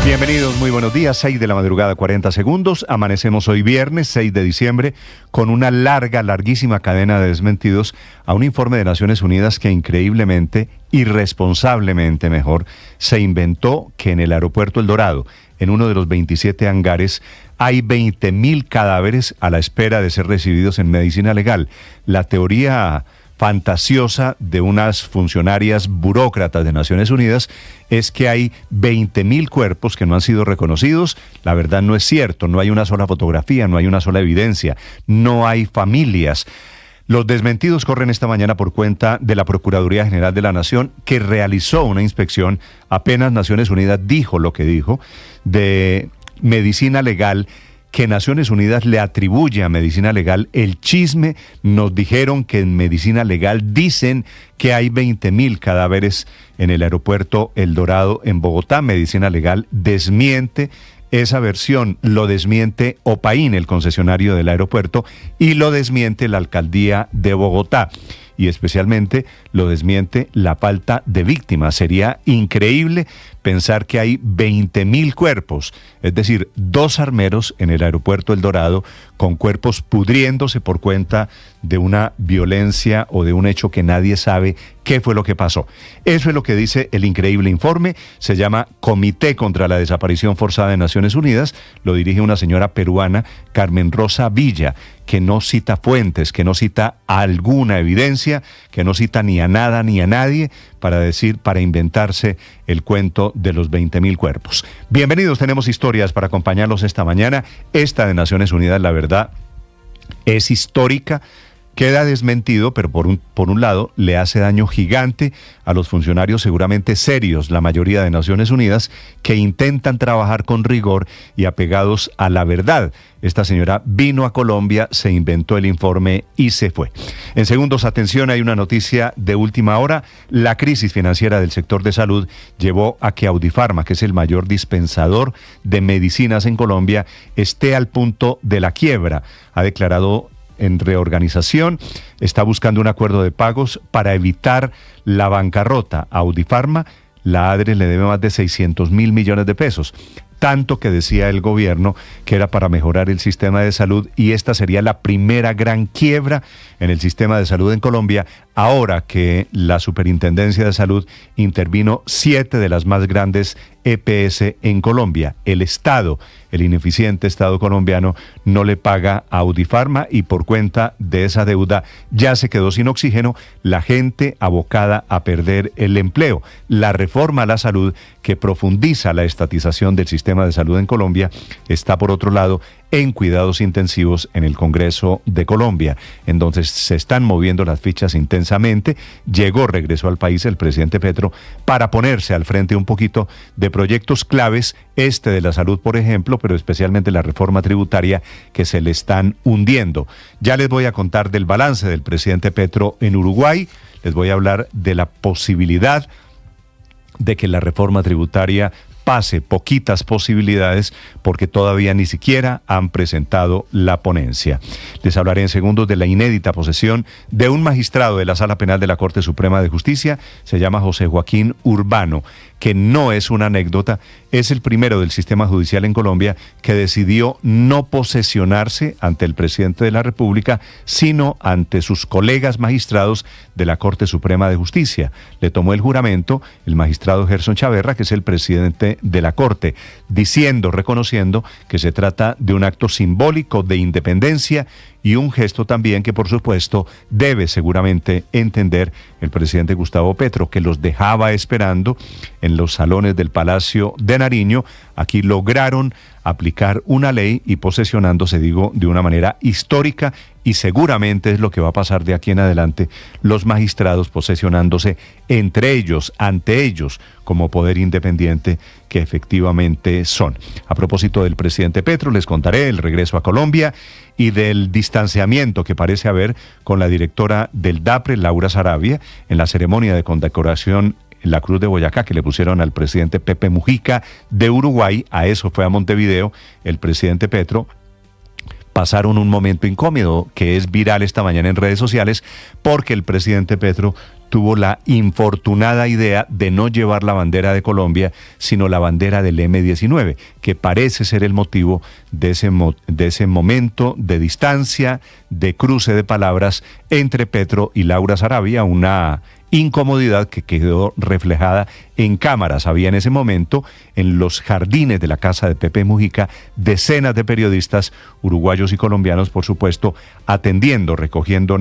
Bienvenidos, muy buenos días, 6 de la madrugada, 40 segundos. Amanecemos hoy viernes, 6 de diciembre, con una larguísima cadena de desmentidos a un informe de Naciones Unidas que increíblemente, irresponsablemente mejor, se inventó que en el aeropuerto El Dorado, en uno de los 27 hangares, hay 20.000 cadáveres a la espera de ser recibidos en medicina legal. La teoría fantasiosa de unas funcionarias burócratas de Naciones Unidas es que hay 20.000 cuerpos que no han sido reconocidos. La verdad no es cierto, no hay una sola fotografía, no hay una sola evidencia, no hay familias. Los desmentidos corren esta mañana por cuenta de la Procuraduría General de la Nación, que realizó una inspección, apenas Naciones Unidas dijo lo que dijo, de medicina legal, que Naciones Unidas le atribuye a medicina legal el chisme. Nos dijeron que en medicina legal dicen que hay 20.000 cadáveres en el aeropuerto El Dorado en Bogotá. Medicina legal desmiente esa versión, lo desmiente Opaín, el concesionario del aeropuerto, y lo desmiente la alcaldía de Bogotá. Y especialmente lo desmiente la falta de víctimas. Sería increíble pensar que hay 20.000 cuerpos, es decir, 2 armeros en el aeropuerto El Dorado, con cuerpos pudriéndose por cuenta de una violencia o de un hecho que nadie sabe qué fue lo que pasó. Eso es lo que dice el increíble informe. Se llama Comité contra la Desaparición Forzada de Naciones Unidas. Lo dirige una señora peruana, Carmen Rosa Villa, que no cita fuentes, que no cita alguna evidencia, que no cita ni a nada ni a nadie para inventarse el cuento de los 20.000 cuerpos. Bienvenidos, tenemos historias para acompañarlos esta mañana. Esta de Naciones Unidas, la verdad, es histórica. Queda desmentido, pero por un lado le hace daño gigante a los funcionarios seguramente serios, la mayoría de Naciones Unidas, que intentan trabajar con rigor y apegados a la verdad. Esta señora vino a Colombia, se inventó el informe y se fue. En segundos, atención, hay una noticia de última hora. La crisis financiera del sector de salud llevó a que Audifarma, que es el mayor dispensador de medicinas en Colombia, esté al punto de la quiebra. Ha declarado en reorganización, está buscando un acuerdo de pagos para evitar la bancarrota. A Audifarma, la ADRE le debe más de 600.000 millones de pesos. Tanto que decía el gobierno que era para mejorar el sistema de salud, y esta sería la primera gran quiebra en el sistema de salud en Colombia, ahora que la Superintendencia de Salud intervino 7 de las más grandes EPS en Colombia. El Estado, el ineficiente Estado colombiano, no le paga a Audifarma y por cuenta de esa deuda ya se quedó sin oxígeno, la gente abocada a perder el empleo. La reforma a la salud, que profundiza la estatización del sistema de salud en Colombia, está por otro lado en cuidados intensivos en el Congreso de Colombia. Entonces se están moviendo las fichas intensamente. Regresó al país el presidente Petro para ponerse al frente un poquito de proyectos claves, este de la salud, por ejemplo, pero especialmente la reforma tributaria, que se le están hundiendo. Ya les voy a contar del balance del presidente Petro en Uruguay, les voy a hablar de la posibilidad de que la reforma tributaria pase, poquitas posibilidades, porque todavía ni siquiera han presentado la ponencia. Les hablaré en segundos de la inédita posesión de un magistrado de la Sala Penal de la Corte Suprema de Justicia. Se llama José Joaquín Urbano, que no es una anécdota, es el primero del sistema judicial en Colombia que decidió no posesionarse ante el presidente de la República, sino ante sus colegas magistrados de la Corte Suprema de Justicia. Le tomó el juramento el magistrado Gerson Chaverra, que es el presidente de la Corte, reconociendo que se trata de un acto simbólico de independencia y un gesto también que, por supuesto, debe seguramente entender el presidente Gustavo Petro, que los dejaba esperando en los salones del Palacio de Nariño. Aquí lograron aplicar una ley y posesionándose, digo, de una manera histórica, y seguramente es lo que va a pasar de aquí en adelante, los magistrados posesionándose entre ellos, ante ellos, como poder independiente que efectivamente son. A propósito del presidente Petro, les contaré el regreso a Colombia y del distanciamiento que parece haber con la directora del DAPRE, Laura Saravia, en la ceremonia de condecoración en la Cruz de Boyacá que le pusieron al presidente Pepe Mujica de Uruguay. A eso fue a Montevideo el presidente Petro. Pasaron un momento incómodo que es viral esta mañana en redes sociales, porque el presidente Petro tuvo la infortunada idea de no llevar la bandera de Colombia, sino la bandera del M-19, que parece ser el motivo de ese momento de distancia, de cruce de palabras entre Petro y Laura Sarabia, una incomodidad que quedó reflejada en cámaras. Había en ese momento, en los jardines de la casa de Pepe Mujica, decenas de periodistas uruguayos y colombianos, por supuesto, atendiendo, recogiendo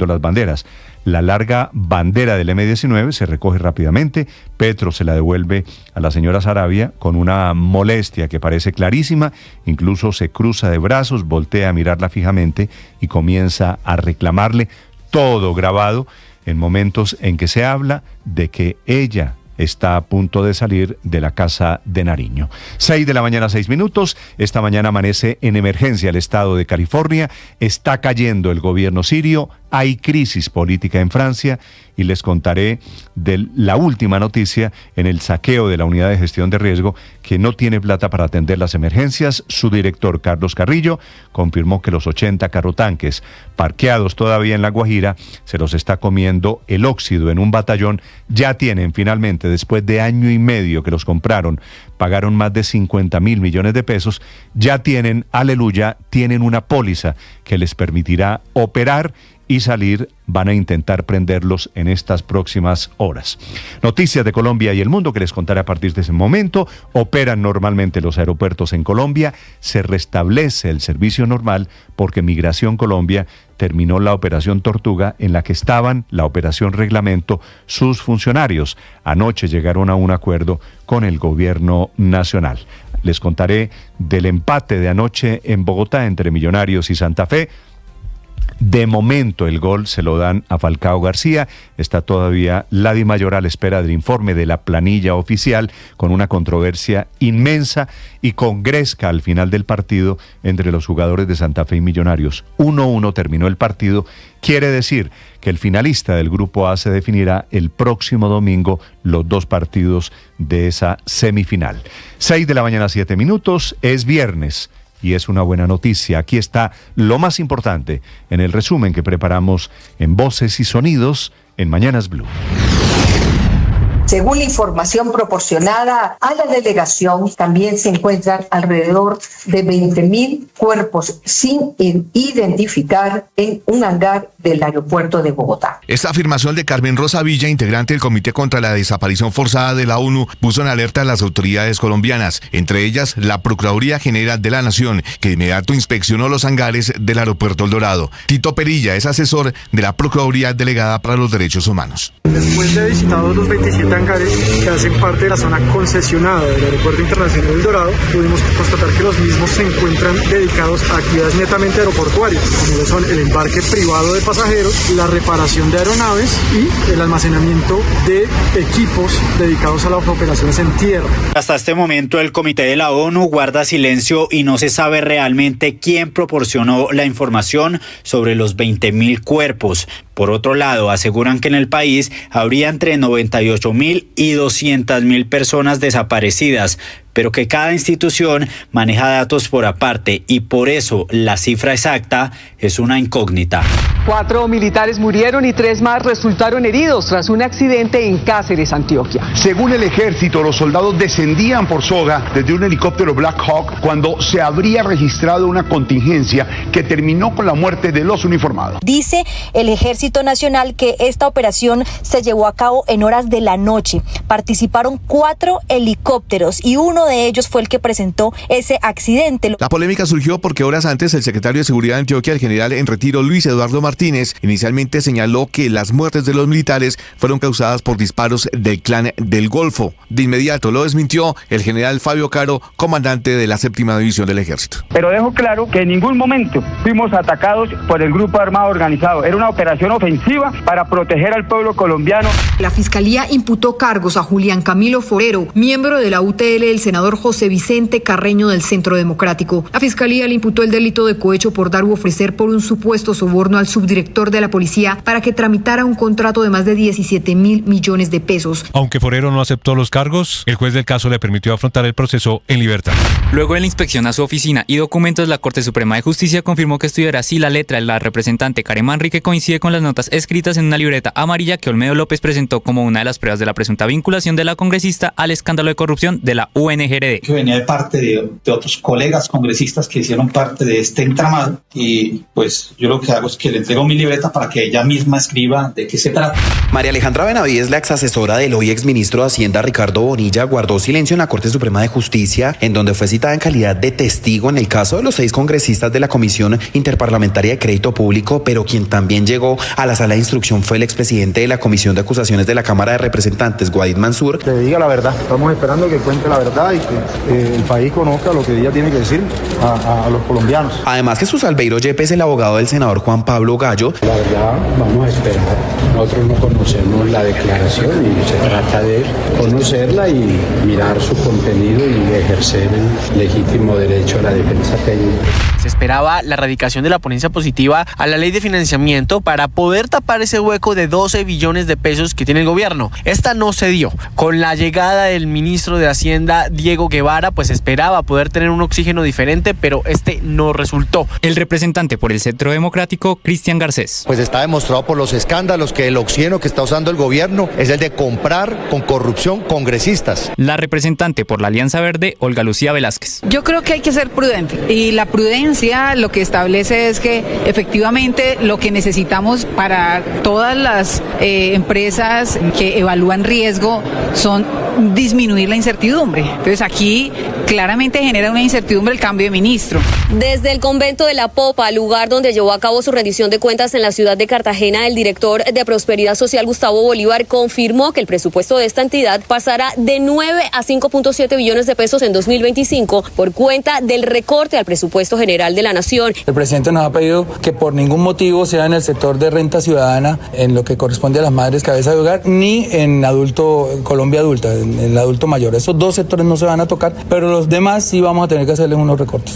las banderas. La larga bandera del M-19 se recoge rápidamente, Petro se la devuelve a la señora Sarabia con una molestia que parece clarísima, incluso se cruza de brazos, voltea a mirarla fijamente y comienza a reclamarle, todo grabado en momentos en que se habla de que ella está a punto de salir de la casa de Nariño. 6 de la mañana, 6 minutos. Esta mañana amanece en emergencia el estado de California. Está cayendo el gobierno sirio. Hay crisis política en Francia y les contaré de la última noticia en el saqueo de la unidad de gestión de riesgo que no tiene plata para atender las emergencias. Su director, Carlos Carrillo, confirmó que los 80 carrotanques parqueados todavía en La Guajira se los está comiendo el óxido en un batallón. Ya tienen finalmente, después de año y medio que los compraron, pagaron más de 50.000 millones de pesos, ya tienen, aleluya, tienen una póliza que les permitirá operar y salir. Van a intentar prenderlos en estas próximas horas. Noticias de Colombia y el mundo que les contaré a partir de ese momento. Operan normalmente los aeropuertos en Colombia. Se restablece el servicio normal porque Migración Colombia terminó la operación Tortuga en la que estaban, la operación Reglamento, sus funcionarios. Anoche llegaron a un acuerdo con el gobierno nacional. Les contaré del empate de anoche en Bogotá entre Millonarios y Santa Fe. De momento el gol se lo dan a Falcao García. Está todavía la Dimayor a la espera del informe de la planilla oficial, con una controversia inmensa y con gresca al final del partido entre los jugadores de Santa Fe y Millonarios. 1-1 terminó el partido. Quiere decir que el finalista del Grupo A se definirá el próximo domingo, los dos partidos de esa semifinal. 6 de la mañana, 7 minutos. Es viernes. Y es una buena noticia. Aquí está lo más importante en el resumen que preparamos en Voces y Sonidos en Mañanas Blue. Según la información proporcionada a la delegación, también se encuentran alrededor de 20.000 cuerpos sin identificar en un hangar del aeropuerto de Bogotá. Esta afirmación de Carmen Rosa Villa, integrante del Comité contra la Desaparición Forzada de la ONU, puso en alerta a las autoridades colombianas, entre ellas la Procuraduría General de la Nación, que de inmediato inspeccionó los hangares del aeropuerto El Dorado. Tito Perilla es asesor de la Procuraduría Delegada para los Derechos Humanos. Después de visitados los 27 hangares que hacen parte de la zona concesionada del Aeropuerto Internacional del Dorado, pudimos constatar que los mismos se encuentran dedicados a actividades netamente aeroportuarias, como lo son el embarque privado de pasajeros, la reparación de aeronaves y el almacenamiento de equipos dedicados a las operaciones en tierra. Hasta este momento el Comité de la ONU guarda silencio y no se sabe realmente quién proporcionó la información sobre los 20.000 cuerpos. Por otro lado, aseguran que en el país habría entre 98.000 y 200.000 personas desaparecidas, pero que cada institución maneja datos por aparte y por eso la cifra exacta es una incógnita. 4 militares murieron y 3 más resultaron heridos tras un accidente en Cáceres, Antioquia. Según el ejército, los soldados descendían por soga desde un helicóptero Black Hawk cuando se habría registrado una contingencia que terminó con la muerte de los uniformados. Dice el Ejército Nacional que esta operación se llevó a cabo en horas de la noche. Participaron 4 helicópteros y uno de ellos fue el que presentó ese accidente. La polémica surgió porque horas antes el secretario de Seguridad de Antioquia, el general en retiro Luis Eduardo Martínez, inicialmente señaló que las muertes de los militares fueron causadas por disparos del Clan del Golfo. De inmediato lo desmintió el general Fabio Caro, comandante de la 7ª División del Ejército. Pero dejo claro que en ningún momento fuimos atacados por el grupo armado organizado. Era una operación ofensiva para proteger al pueblo colombiano. La Fiscalía imputó cargos a Julián Camilo Forero, miembro de la UTL del Senado senador José Vicente Carreño del Centro Democrático. La Fiscalía le imputó el delito de cohecho por dar u ofrecer por un supuesto soborno al subdirector de la policía para que tramitara un contrato de más de 17.000 millones de pesos. Aunque Forero no aceptó los cargos, el juez del caso le permitió afrontar el proceso en libertad. Luego de la inspección a su oficina y documentos, la Corte Suprema de Justicia confirmó que estudiará si la letra de la representante Karen Manrique coincide con las notas escritas en una libreta amarilla que Olmedo López presentó como una de las pruebas de la presunta vinculación de la congresista al escándalo de corrupción de la UNGRD. Que venía de parte de otros colegas congresistas que hicieron parte de este entramado, y pues yo lo que hago es que le entrego mi libreta para que ella misma escriba de qué se trata. María Alejandra Benavides, la exasesora del hoy exministro de Hacienda Ricardo Bonilla, guardó silencio en la Corte Suprema de Justicia, en donde fue citada en calidad de testigo en el caso de los 6 congresistas de la Comisión Interparlamentaria de Crédito Público, pero quien también llegó a la sala de instrucción fue el expresidente de la Comisión de Acusaciones de la Cámara de Representantes, Guaid Mansur. Que diga la verdad, estamos esperando que cuente la verdad y que el país conozca lo que ella tiene que decir a los colombianos. Además, Jesús Albeiro Yepes, el abogado del senador Juan Pablo Gallo. La verdad, vamos a esperar. Nosotros no conocemos la declaración y se trata de conocerla y mirar su contenido y ejercer el legítimo derecho a la defensa técnica. Se esperaba la radicación de la ponencia positiva a la ley de financiamiento para poder tapar ese hueco de 12 billones de pesos que tiene el gobierno. Esta no se dio. Con la llegada del ministro de Hacienda, Diego Guevara, pues esperaba poder tener un oxígeno diferente, pero este no resultó. El representante por el Centro Democrático, Cristian Garcés. Pues está demostrado por los escándalos que el oxígeno que está usando el gobierno es el de comprar con corrupción congresistas. La representante por la Alianza Verde, Olga Lucía Velázquez. Yo creo que hay que ser prudente y la prudencia lo que establece es que efectivamente lo que necesitamos para todas las empresas que evalúan riesgo son disminuir la incertidumbre. Entonces aquí claramente genera una incertidumbre el cambio de ministro. Desde el convento de La Popa, lugar donde llevó a cabo su rendición de cuentas en la ciudad de Cartagena, el director de Prosperidad Social, Gustavo Bolívar, confirmó que el presupuesto de esta entidad pasará de 9 a 5.7 billones de pesos en 2025 por cuenta del recorte al presupuesto general de la Nación. El presidente nos ha pedido que por ningún motivo sea en el sector de renta ciudadana, en lo que corresponde a las madres cabeza de hogar, ni en Colombia adulta, en el adulto mayor. Esos 2 sectores no se van a tocar, pero los demás sí vamos a tener que hacerles unos recortes.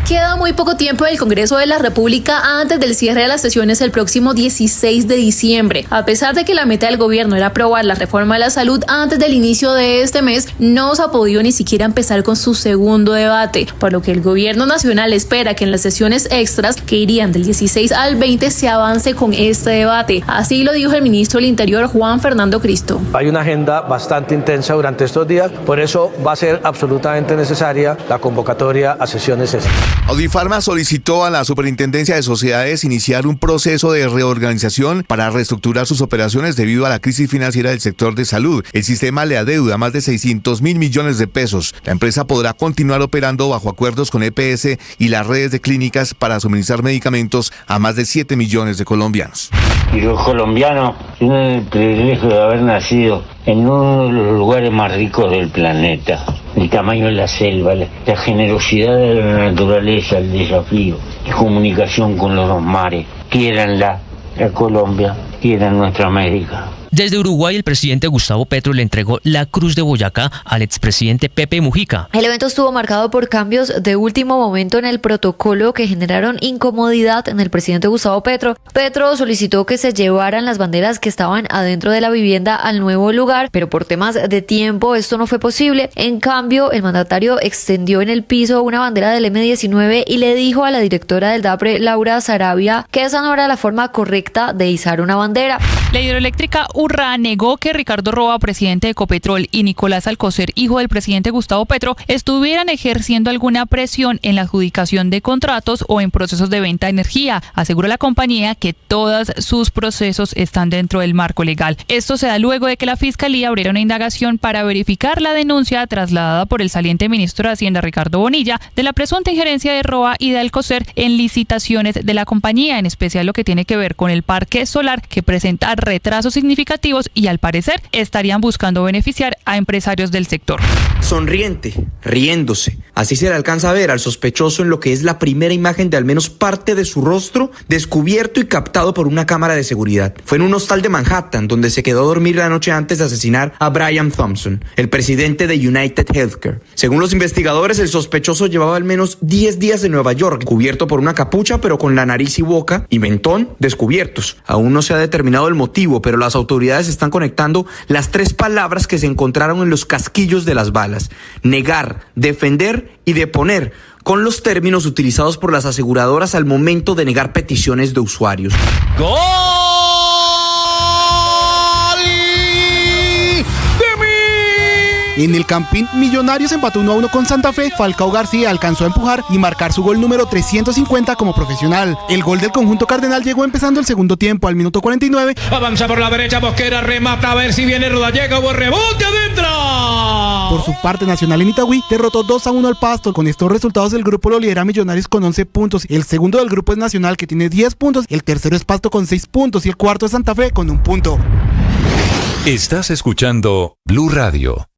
Queda muy poco tiempo del Congreso de la República antes del cierre de las sesiones el próximo 16 de diciembre. A pesar de que la meta del gobierno era aprobar la reforma de la salud antes del inicio de este mes, no se ha podido ni siquiera empezar con su segundo debate, por lo que el gobierno nacional espera que en las sesiones extras, que irían del 16 al 20, se avance con este debate. Así lo dijo el ministro del Interior, Juan Fernando Cristo. Hay una agenda bastante intensa durante estos días, por eso va a ser absolutamente necesaria la convocatoria a sesiones extras. Audifarma solicitó a la Superintendencia de Sociedades iniciar un proceso de reorganización para reestructurar sus operaciones debido a la crisis financiera del sector de salud. El sistema le adeuda más de 600.000 millones de pesos. La empresa podrá continuar operando bajo acuerdos con EPS y las redes de clínicas para suministrar medicamentos a más de 7 millones de colombianos. Y los colombianos tienen el privilegio de haber nacido en uno de los lugares más ricos del planeta. El tamaño de la selva, la generosidad de la naturaleza, el desafío, la comunicación con los dos mares. Quiéranla, la Colombia, quieran nuestra América. Desde Uruguay, el presidente Gustavo Petro le entregó la Cruz de Boyacá al expresidente Pepe Mujica. El evento estuvo marcado por cambios de último momento en el protocolo que generaron incomodidad en el presidente Gustavo Petro. Petro solicitó que se llevaran las banderas que estaban adentro de la vivienda al nuevo lugar, pero por temas de tiempo esto no fue posible. En cambio, el mandatario extendió en el piso una bandera del M-19 y le dijo a la directora del DAPRE, Laura Sarabia, que esa no era la forma correcta de izar una bandera. La hidroeléctrica Urra negó que Ricardo Roa, presidente de Ecopetrol, y Nicolás Alcocer, hijo del presidente Gustavo Petro, estuvieran ejerciendo alguna presión en la adjudicación de contratos o en procesos de venta de energía. Aseguró la compañía que todos sus procesos están dentro del marco legal. Esto se da luego de que la Fiscalía abriera una indagación para verificar la denuncia trasladada por el saliente ministro de Hacienda, Ricardo Bonilla, de la presunta injerencia de Roa y de Alcocer en licitaciones de la compañía, en especial lo que tiene que ver con el parque solar que presenta retrasos significativos y al parecer estarían buscando beneficiar a empresarios del sector. Sonriente, riéndose. Así se le alcanza a ver al sospechoso en lo que es la primera imagen de al menos parte de su rostro descubierto y captado por una cámara de seguridad. Fue en un hostal de Manhattan donde se quedó a dormir la noche antes de asesinar a Brian Thompson, el presidente de United Healthcare. Según los investigadores, el sospechoso llevaba al menos 10 días en Nueva York, cubierto por una capucha pero con la nariz y boca y mentón descubiertos. Aún no se ha determinado el motivo, pero las autoridades están conectando las 3 palabras que se encontraron en los casquillos de las balas: negar, defender y deponer, con los términos utilizados por las aseguradoras al momento de negar peticiones de usuarios. ¡Gol! En el Campín, Millonarios empató 1-1 con Santa Fe. Falcao García alcanzó a empujar y marcar su gol número 350 como profesional. El gol del conjunto cardenal llegó empezando el segundo tiempo al minuto 49. Avanza por la derecha, Mosquera remata, a ver si viene Rodallega, buen rebote adentro. Por su parte, Nacional en Itagüí derrotó 2-1 al Pasto. Con estos resultados, el grupo lo lidera Millonarios con 11 puntos. El segundo del grupo es Nacional, que tiene 10 puntos. El tercero es Pasto con 6 puntos y el cuarto es Santa Fe con 1 punto. Estás escuchando Blue Radio.